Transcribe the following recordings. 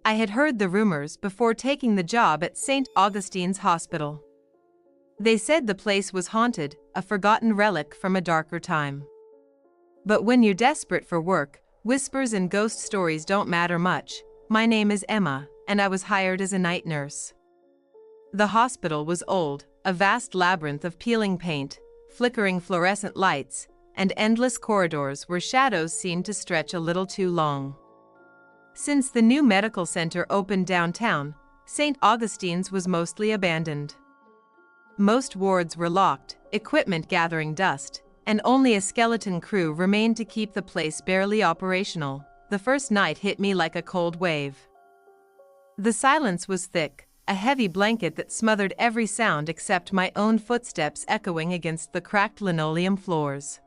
I had heard the rumors before taking the job at St. Augustine's Hospital. They said the place was haunted, a forgotten relic from a darker time. But when you're desperate for work, whispers and ghost stories don't matter much. My name is Emma, and I was hired as a night nurse. The hospital was old, a vast labyrinth of peeling paint, flickering fluorescent lights, and endless corridors where shadows seemed to stretch a little too long. Since the new medical center opened downtown, St. Augustine's was mostly abandoned. Most wards were locked, equipment gathering dust, and only a skeleton crew remained to keep the place barely operational. The first night hit me like a cold wave. The silence was thick, a heavy blanket that smothered every sound except my own footsteps echoing against the cracked linoleum floors.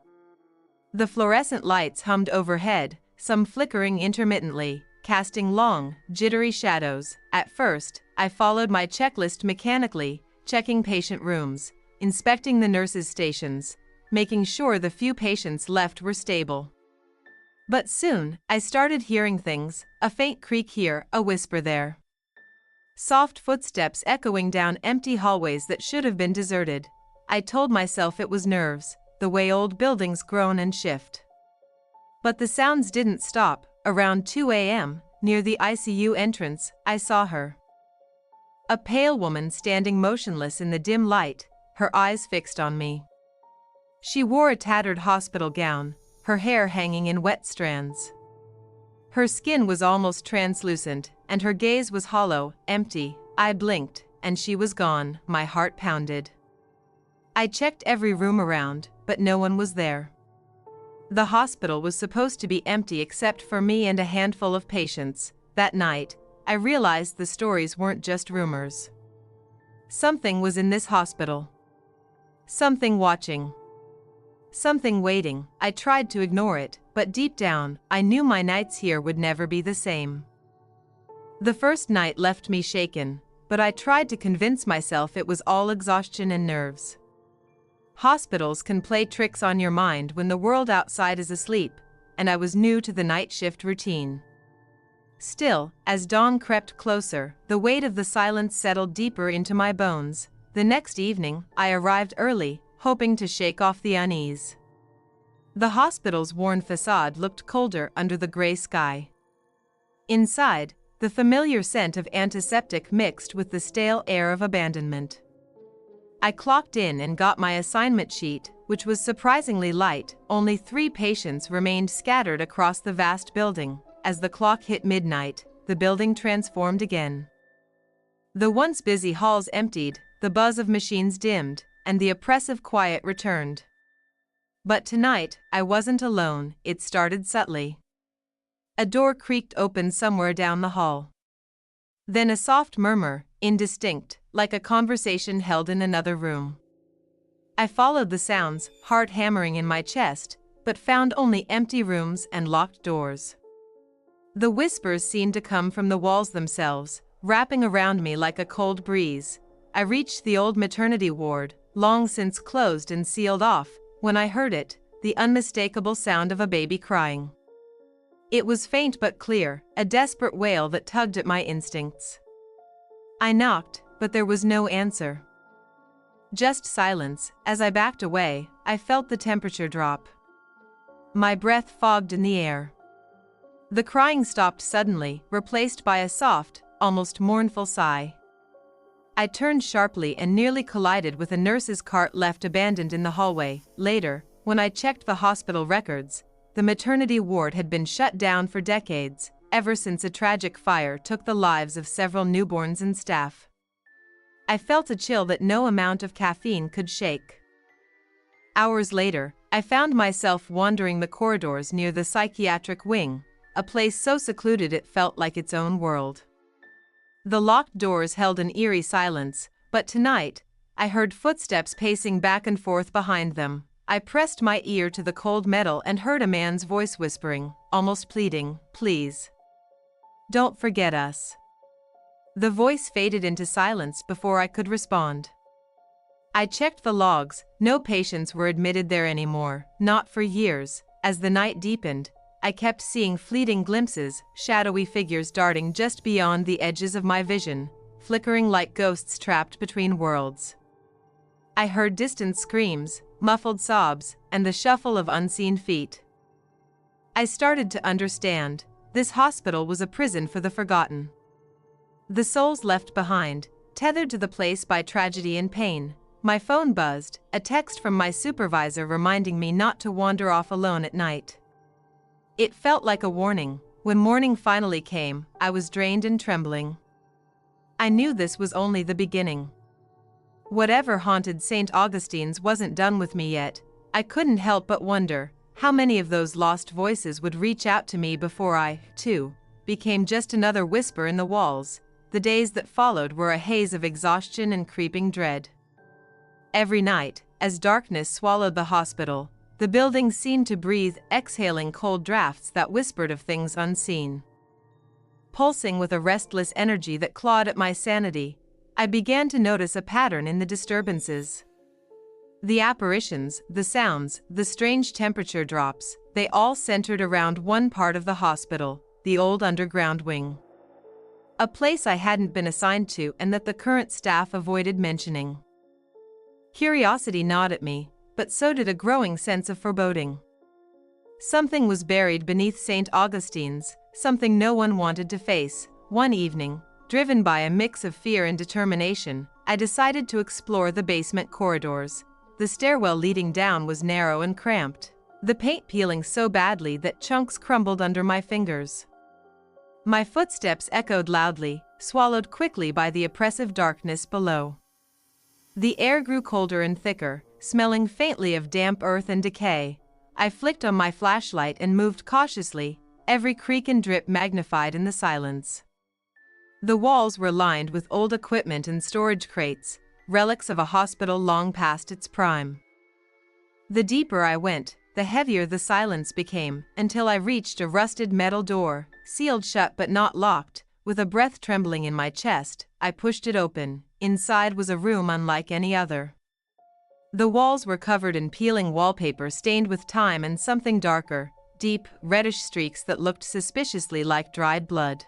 The fluorescent lights hummed overhead, some flickering intermittently, casting long, jittery shadows. At first, I followed my checklist mechanically, checking patient rooms, inspecting the nurses' stations, making sure the few patients left were stable. But soon, I started hearing things, a faint creak here, a whisper there. Soft footsteps echoing down empty hallways that should have been deserted. I told myself it was nerves, the way old buildings groan and shift. But the sounds didn't stop. Around 2 a.m., near the ICU entrance, I saw her. A pale woman standing motionless in the dim light, her eyes fixed on me. She wore a tattered hospital gown, her hair hanging in wet strands. Her skin was almost translucent, and her gaze was hollow, empty. I blinked, and she was gone. My heart pounded. I checked every room around, but no one was there. The hospital was supposed to be empty except for me and a handful of patients. That night, I realized the stories weren't just rumors. Something was in this hospital. Something watching. Something waiting. I tried to ignore it, but deep down, I knew my nights here would never be the same. The first night left me shaken, but I tried to convince myself it was all exhaustion and nerves. Hospitals can play tricks on your mind when the world outside is asleep, and I was new to the night shift routine. Still, as dawn crept closer, the weight of the silence settled deeper into my bones. The next evening, I arrived early, hoping to shake off the unease. The hospital's worn facade looked colder under the gray sky. Inside, the familiar scent of antiseptic mixed with the stale air of abandonment. I clocked in and got my assignment sheet, which was surprisingly light. Only 3 patients remained scattered across the vast building. As the clock hit midnight, the building transformed again. The once busy halls emptied, the buzz of machines dimmed, and the oppressive quiet returned. But tonight, I wasn't alone. It started subtly. A door creaked open somewhere down the hall. Then a soft murmur, indistinct, like a conversation held in another room. I followed the sounds, heart hammering in my chest, but found only empty rooms and locked doors. The whispers seemed to come from the walls themselves, wrapping around me like a cold breeze. I reached the old maternity ward, long since closed and sealed off, when I heard it, the unmistakable sound of a baby crying. It was faint but clear, a desperate wail that tugged at my instincts. I knocked, but there was no answer. Just silence. As I backed away, I felt the temperature drop. My breath fogged in the air. The crying stopped suddenly, replaced by a soft, almost mournful sigh. I turned sharply and nearly collided with a nurse's cart left abandoned in the hallway. Later, when I checked the hospital records, the maternity ward had been shut down for decades, ever since a tragic fire took the lives of several newborns and staff. I felt a chill that no amount of caffeine could shake. Hours later, I found myself wandering the corridors near the psychiatric wing, a place so secluded it felt like its own world. The locked doors held an eerie silence, but tonight, I heard footsteps pacing back and forth behind them. I pressed my ear to the cold metal and heard a man's voice whispering, almost pleading, "Please, don't forget us." The voice faded into silence before I could respond. I checked the logs. No patients were admitted there anymore, not for years. As the night deepened, I kept seeing fleeting glimpses, shadowy figures darting just beyond the edges of my vision, flickering like ghosts trapped between worlds. I heard distant screams, muffled sobs, and the shuffle of unseen feet. I started to understand. This hospital was a prison for the forgotten. The souls left behind, tethered to the place by tragedy and pain. My phone buzzed, a text from my supervisor reminding me not to wander off alone at night. It felt like a warning. When morning finally came, I was drained and trembling. I knew this was only the beginning. Whatever haunted St. Augustine's wasn't done with me yet. I couldn't help but wonder how many of those lost voices would reach out to me before I, too, became just another whisper in the walls. The days that followed were a haze of exhaustion and creeping dread. Every night, as darkness swallowed the hospital, the building seemed to breathe, exhaling cold drafts that whispered of things unseen. Pulsing with a restless energy that clawed at my sanity, I began to notice a pattern in the disturbances. The apparitions, the sounds, the strange temperature drops, they all centered around one part of the hospital, the old underground wing. A place I hadn't been assigned to and that the current staff avoided mentioning. Curiosity gnawed at me, but so did a growing sense of foreboding. Something was buried beneath St. Augustine's, something no one wanted to face. One evening, driven by a mix of fear and determination, I decided to explore the basement corridors. The stairwell leading down was narrow and cramped, the paint peeling so badly that chunks crumbled under my fingers. My footsteps echoed loudly, swallowed quickly by the oppressive darkness below. The air grew colder and thicker, smelling faintly of damp earth and decay. I flicked on my flashlight and moved cautiously, every creak and drip magnified in the silence. The walls were lined with old equipment and storage crates, relics of a hospital long past its prime. The deeper I went, the heavier the silence became, until I reached a rusted metal door, sealed shut but not locked. With a breath trembling in my chest, I pushed it open. Inside was a room unlike any other. The walls were covered in peeling wallpaper stained with time and something darker, deep, reddish streaks that looked suspiciously like dried blood.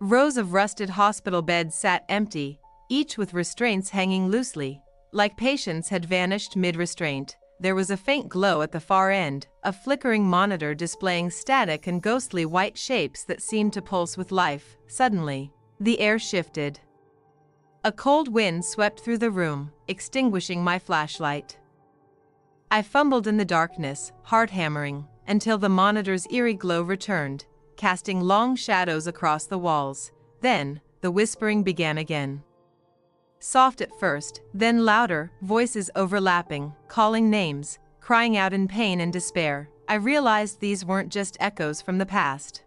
Rows of rusted hospital beds sat empty, each with restraints hanging loosely, like patients had vanished mid-restraint. There was a faint glow at the far end, a flickering monitor displaying static and ghostly white shapes that seemed to pulse with life. Suddenly, the air shifted. A cold wind swept through the room, extinguishing my flashlight. I fumbled in the darkness, heart hammering, until the monitor's eerie glow returned, casting long shadows across the walls. Then, the whispering began again. Soft at first, then louder, voices overlapping, calling names, crying out in pain and despair. I realized these weren't just echoes from the past.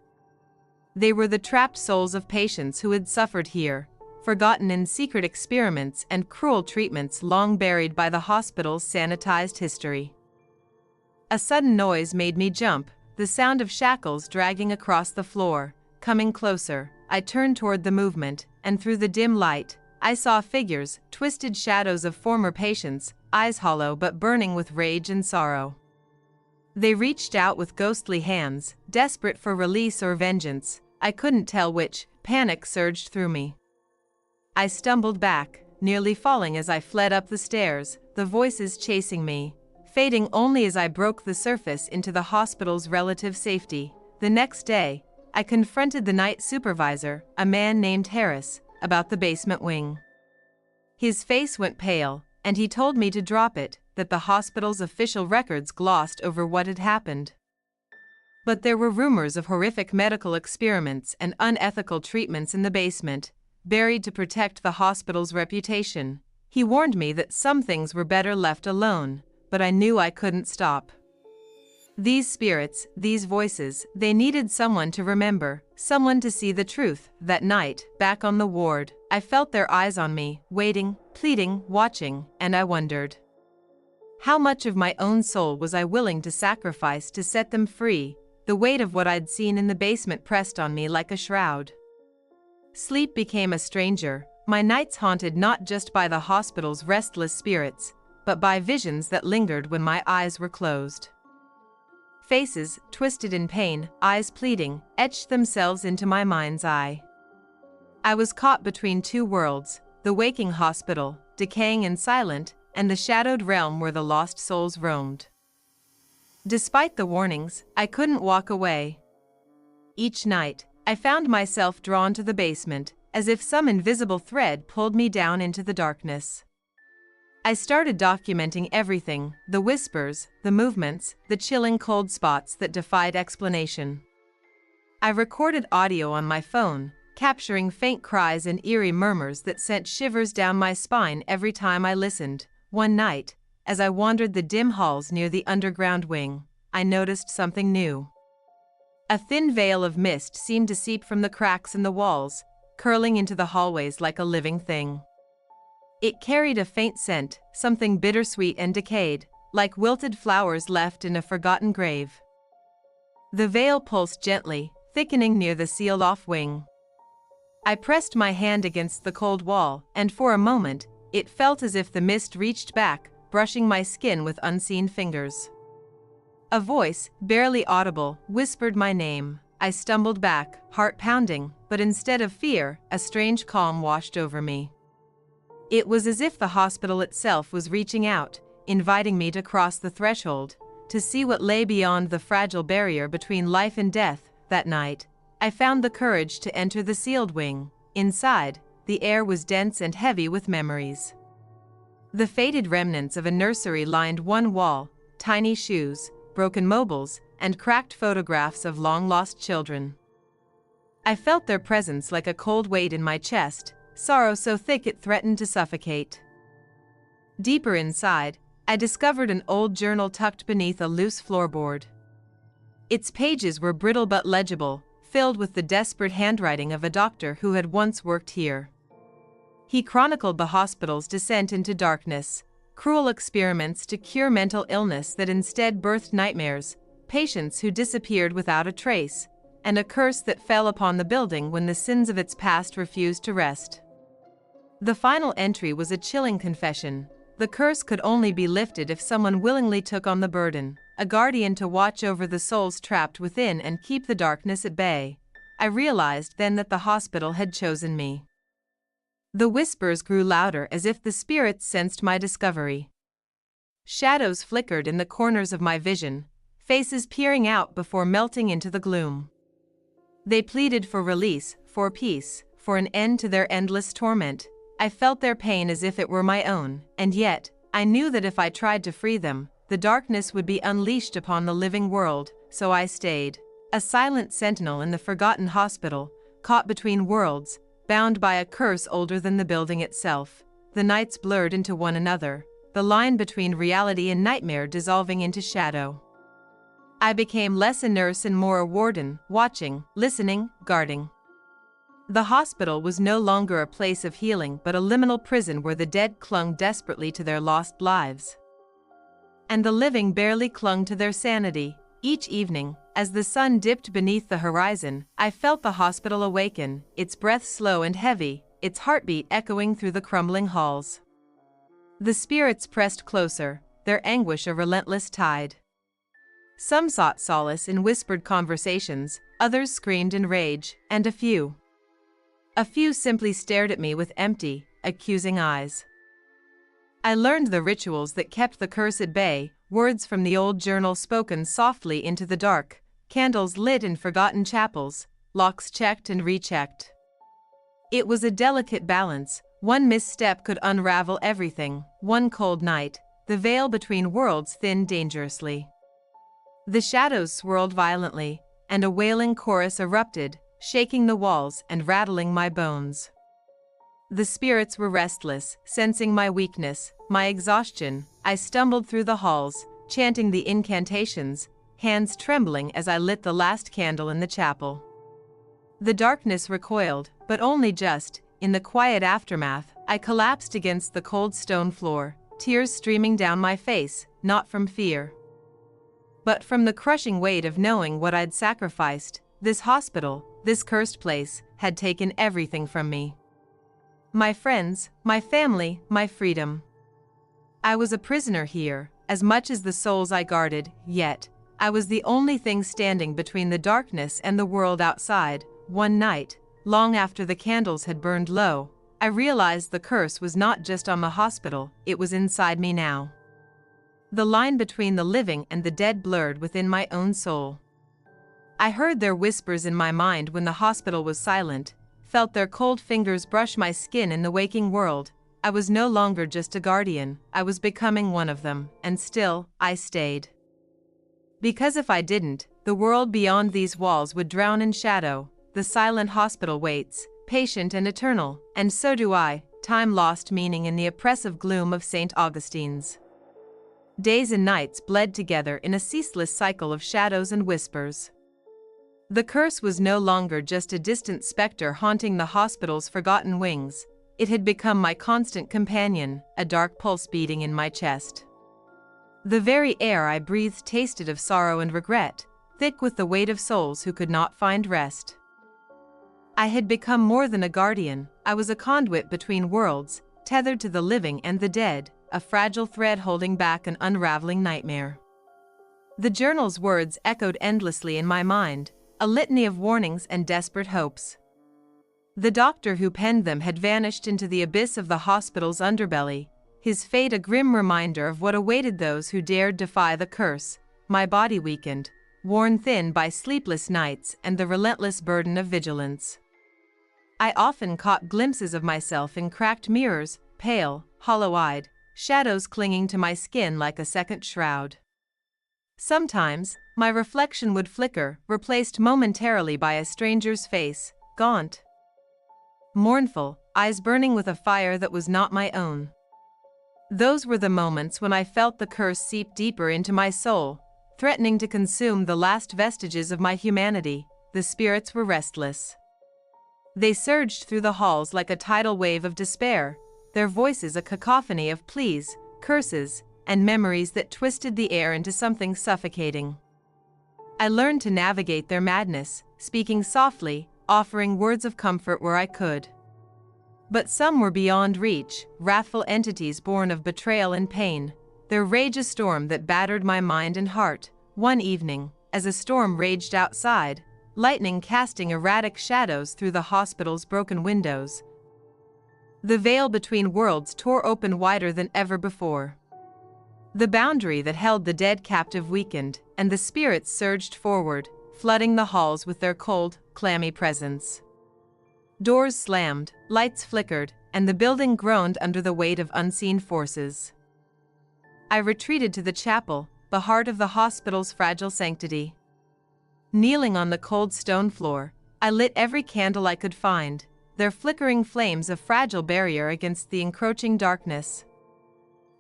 They were the trapped souls of patients who had suffered here, forgotten in secret experiments and cruel treatments long buried by the hospital's sanitized history. A sudden noise made me jump, the sound of shackles dragging across the floor. Coming closer, I turned toward the movement, and through the dim light, I saw figures, twisted shadows of former patients, eyes hollow but burning with rage and sorrow. They reached out with ghostly hands, desperate for release or vengeance. I couldn't tell which. Panic surged through me. I stumbled back, nearly falling as I fled up the stairs, the voices chasing me, fading only as I broke the surface into the hospital's relative safety. The next day, I confronted the night supervisor, a man named Harris, about the basement wing. His face went pale, and he told me to drop it, that the hospital's official records glossed over what had happened. But there were rumors of horrific medical experiments and unethical treatments in the basement, buried to protect the hospital's reputation. He warned me that some things were better left alone, but I knew I couldn't stop. These spirits, these voices, they needed someone to remember, someone to see the truth. That night, back on the ward, I felt their eyes on me, waiting, pleading, watching, and I wondered, how much of my own soul was I willing to sacrifice to set them free? The weight of what I'd seen in the basement pressed on me like a shroud. Sleep became a stranger, my nights haunted not just by the hospital's restless spirits, but by visions that lingered when my eyes were closed. Faces, twisted in pain, eyes pleading, etched themselves into my mind's eye. I was caught between two worlds, the waking hospital, decaying and silent, and the shadowed realm where the lost souls roamed. Despite the warnings, I couldn't walk away. Each night, I found myself drawn to the basement, as if some invisible thread pulled me down into the darkness. I started documenting everything, the whispers, the movements, the chilling cold spots that defied explanation. I recorded audio on my phone, capturing faint cries and eerie murmurs that sent shivers down my spine every time I listened. One night, as I wandered the dim halls near the underground wing, I noticed something new. A thin veil of mist seemed to seep from the cracks in the walls, curling into the hallways like a living thing. It carried a faint scent, something bittersweet and decayed, like wilted flowers left in a forgotten grave. The veil pulsed gently, thickening near the sealed-off wing. I pressed my hand against the cold wall, and for a moment, it felt as if the mist reached back, brushing my skin with unseen fingers. A voice, barely audible, whispered my name. I stumbled back, heart pounding, but instead of fear, a strange calm washed over me. It was as if the hospital itself was reaching out, inviting me to cross the threshold, to see what lay beyond the fragile barrier between life and death. That night, I found the courage to enter the sealed wing. Inside, the air was dense and heavy with memories. The faded remnants of a nursery lined one wall, tiny shoes, broken mobiles, and cracked photographs of long-lost children. I felt their presence like a cold weight in my chest, sorrow so thick it threatened to suffocate. Deeper inside, I discovered an old journal tucked beneath a loose floorboard. Its pages were brittle but legible, filled with the desperate handwriting of a doctor who had once worked here. He chronicled the hospital's descent into darkness, cruel experiments to cure mental illness that instead birthed nightmares, patients who disappeared without a trace, and a curse that fell upon the building when the sins of its past refused to rest. The final entry was a chilling confession. The curse could only be lifted if someone willingly took on the burden, a guardian to watch over the souls trapped within and keep the darkness at bay. I realized then that the hospital had chosen me. The whispers grew louder as if the spirits sensed my discovery. Shadows flickered in the corners of my vision, faces peering out before melting into the gloom. They pleaded for release, for peace, for an end to their endless torment. I felt their pain as if it were my own, and yet, I knew that if I tried to free them, the darkness would be unleashed upon the living world, so I stayed, a silent sentinel in the forgotten hospital, caught between worlds, bound by a curse older than the building itself. The nights blurred into one another, the line between reality and nightmare dissolving into shadow. I became less a nurse and more a warden, watching, listening, guarding. The hospital was no longer a place of healing but a liminal prison where the dead clung desperately to their lost lives. And the living barely clung to their sanity. Each evening, as the sun dipped beneath the horizon, I felt the hospital awaken, its breath slow and heavy, its heartbeat echoing through the crumbling halls. The spirits pressed closer, their anguish a relentless tide. Some sought solace in whispered conversations, others screamed in rage, and a few simply stared at me with empty, accusing eyes. I learned the rituals that kept the curse at bay, words from the old journal spoken softly into the dark, candles lit in forgotten chapels, locks checked and rechecked. It was a delicate balance. One misstep could unravel everything. One cold night, the veil between worlds thinned dangerously. The shadows swirled violently, and a wailing chorus erupted, shaking the walls and rattling my bones. The spirits were restless, sensing my weakness, my exhaustion. I stumbled through the halls, chanting the incantations, hands trembling as I lit the last candle in the chapel. The darkness recoiled, but only just. In the quiet aftermath, I collapsed against the cold stone floor, tears streaming down my face, not from fear, but from the crushing weight of knowing what I'd sacrificed. This hospital, this cursed place, had taken everything from me. My friends, my family, my freedom. I was a prisoner here, as much as the souls I guarded, yet, I was the only thing standing between the darkness and the world outside. One night, long after the candles had burned low, I realized the curse was not just on the hospital, it was inside me now. The line between the living and the dead blurred within my own soul. I heard their whispers in my mind when the hospital was silent, felt their cold fingers brush my skin in the waking world. I was no longer just a guardian, I was becoming one of them, and still, I stayed. Because if I didn't, the world beyond these walls would drown in shadow. The silent hospital waits, patient and eternal, and so do I. Time lost meaning in the oppressive gloom of St. Augustine's. Days and nights bled together in a ceaseless cycle of shadows and whispers. The curse was no longer just a distant specter haunting the hospital's forgotten wings. It had become my constant companion, a dark pulse beating in my chest. The very air I breathed tasted of sorrow and regret, thick with the weight of souls who could not find rest. I had become more than a guardian, I was a conduit between worlds, tethered to the living and the dead, a fragile thread holding back an unraveling nightmare. The journal's words echoed endlessly in my mind, a litany of warnings and desperate hopes. The doctor who penned them had vanished into the abyss of the hospital's underbelly, his fate a grim reminder of what awaited those who dared defy the curse. My body weakened, worn thin by sleepless nights and the relentless burden of vigilance. I often caught glimpses of myself in cracked mirrors, pale, hollow-eyed, shadows clinging to my skin like a second shroud. Sometimes, my reflection would flicker, replaced momentarily by a stranger's face, gaunt, mournful, eyes burning with a fire that was not my own. Those were the moments when I felt the curse seep deeper into my soul, threatening to consume the last vestiges of my humanity. The spirits were restless. They surged through the halls like a tidal wave of despair, their voices a cacophony of pleas, curses, and memories that twisted the air into something suffocating. I learned to navigate their madness, speaking softly, offering words of comfort where I could. But some were beyond reach, wrathful entities born of betrayal and pain, their rage a storm that battered my mind and heart. One evening, as a storm raged outside, lightning casting erratic shadows through the hospital's broken windows, the veil between worlds tore open wider than ever before. The boundary that held the dead captive weakened, and the spirits surged forward, flooding the halls with their cold, clammy presence. Doors slammed, lights flickered, and the building groaned under the weight of unseen forces. I retreated to the chapel, the heart of the hospital's fragile sanctity. Kneeling on the cold stone floor, I lit every candle I could find, their flickering flames a fragile barrier against the encroaching darkness.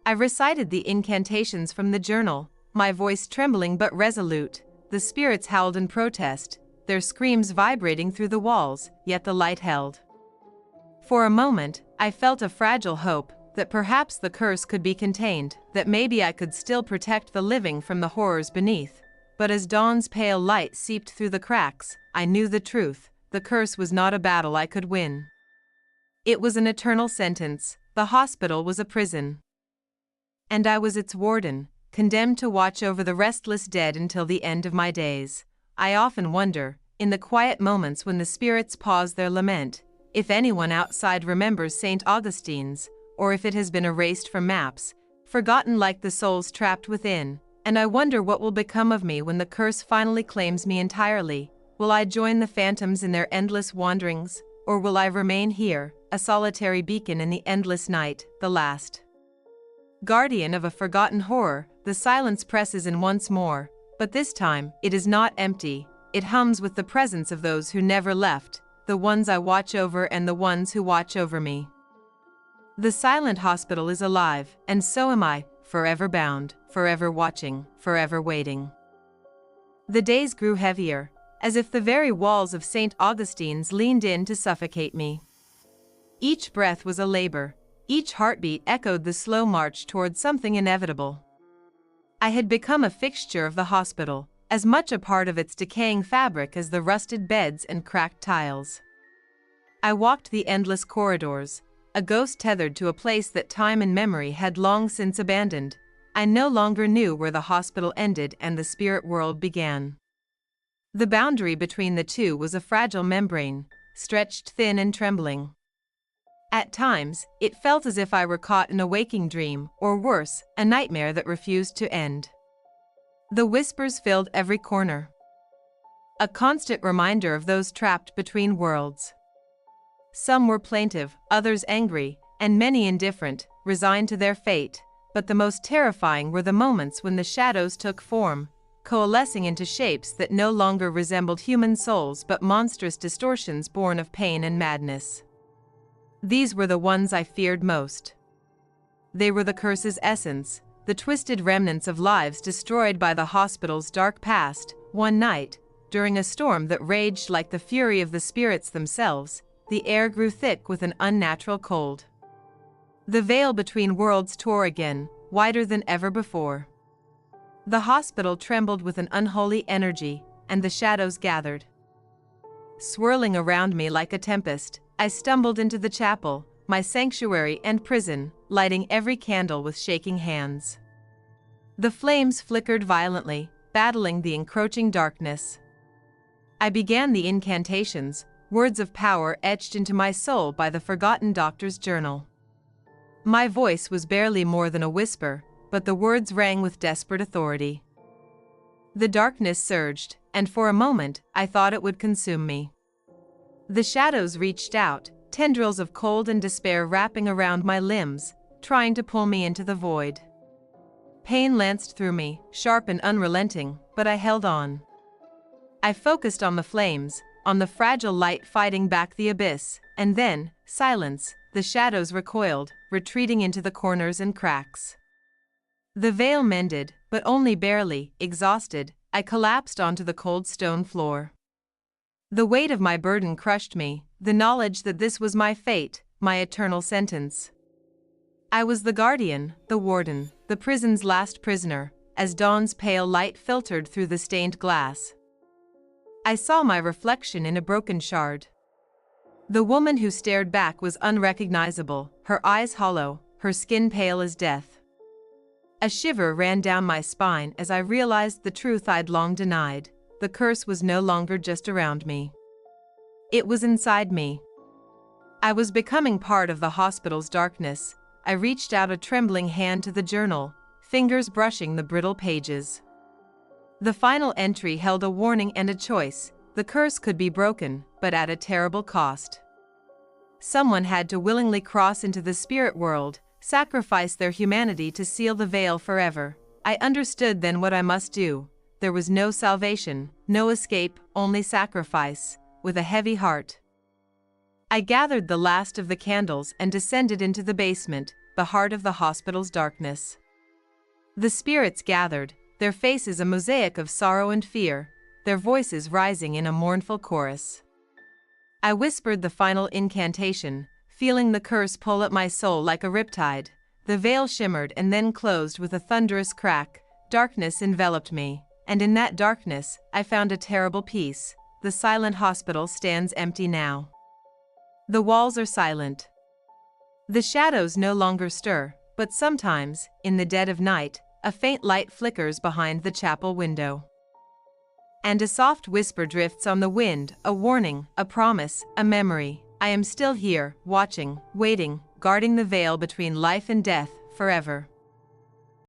I recited the incantations from the journal, my voice trembling but resolute. The spirits howled in protest, their screams vibrating through the walls, yet the light held. For a moment, I felt a fragile hope that perhaps the curse could be contained, that maybe I could still protect the living from the horrors beneath. But as dawn's pale light seeped through the cracks, I knew the truth. The curse was not a battle I could win. It was an eternal sentence. The hospital was a prison. And I was its warden, condemned to watch over the restless dead until the end of my days. I often wonder, in the quiet moments when the spirits pause their lament, if anyone outside remembers St. Augustine's, or if it has been erased from maps, forgotten like the souls trapped within. And I wonder what will become of me when the curse finally claims me entirely. Will I join the phantoms in their endless wanderings, or will I remain here, a solitary beacon in the endless night, the last guardian of a forgotten horror? The silence presses in once more, but this time, it is not empty. It hums with the presence of those who never left, the ones I watch over and the ones who watch over me. The silent hospital is alive, and so am I, forever bound, forever watching, forever waiting. The days grew heavier, as if the very walls of St. Augustine's leaned in to suffocate me. Each breath was a labor, each heartbeat echoed the slow march toward something inevitable. I had become a fixture of the hospital, as much a part of its decaying fabric as the rusted beds and cracked tiles. I walked the endless corridors, a ghost tethered to a place that time and memory had long since abandoned. I no longer knew where the hospital ended and the spirit world began. The boundary between the two was a fragile membrane, stretched thin and trembling. At times, it felt as if I were caught in a waking dream, or worse, a nightmare that refused to end. The whispers filled every corner, a constant reminder of those trapped between worlds. Some were plaintive, others angry, and many indifferent, resigned to their fate, but the most terrifying were the moments when the shadows took form, coalescing into shapes that no longer resembled human souls but monstrous distortions born of pain and madness. These were the ones I feared most. They were the curse's essence, the twisted remnants of lives destroyed by the hospital's dark past. One night, during a storm that raged like the fury of the spirits themselves, the air grew thick with an unnatural cold. The veil between worlds tore again, wider than ever before. The hospital trembled with an unholy energy, and the shadows gathered. Swirling around me like a tempest, I stumbled into the chapel, my sanctuary and prison, lighting every candle with shaking hands. The flames flickered violently, battling the encroaching darkness. I began the incantations, words of power etched into my soul by the forgotten doctor's journal. My voice was barely more than a whisper, but the words rang with desperate authority. The darkness surged, and for a moment, I thought it would consume me. The shadows reached out, tendrils of cold and despair wrapping around my limbs, trying to pull me into the void. Pain lanced through me, sharp and unrelenting, but I held on. I focused on the flames, on the fragile light fighting back the abyss, and then, silence, the shadows recoiled, retreating into the corners and cracks. The veil mended, but only barely. Exhausted, I collapsed onto the cold stone floor. The weight of my burden crushed me, the knowledge that this was my fate, my eternal sentence. I was the guardian, the warden, the prison's last prisoner, as dawn's pale light filtered through the stained glass. I saw my reflection in a broken shard. The woman who stared back was unrecognizable, her eyes hollow, her skin pale as death. A shiver ran down my spine as I realized the truth I'd long denied. The curse was no longer just around me. It was inside me. I was becoming part of the hospital's darkness. I reached out a trembling hand to the journal, fingers brushing the brittle pages. The final entry held a warning and a choice. The curse could be broken, but at a terrible cost. Someone had to willingly cross into the spirit world, sacrifice their humanity to seal the veil forever. I understood then what I must do. There was no salvation, no escape, only sacrifice. With a heavy heart, I gathered the last of the candles and descended into the basement, the heart of the hospital's darkness. The spirits gathered, their faces a mosaic of sorrow and fear, their voices rising in a mournful chorus. I whispered the final incantation, feeling the curse pull at my soul like a riptide. The veil shimmered and then closed with a thunderous crack. Darkness enveloped me, and in that darkness, I found a terrible peace. The silent hospital stands empty now. The walls are silent. The shadows no longer stir, but sometimes, in the dead of night, a faint light flickers behind the chapel window. And a soft whisper drifts on the wind, a warning, a promise, a memory. I am still here, watching, waiting, guarding the veil between life and death, forever.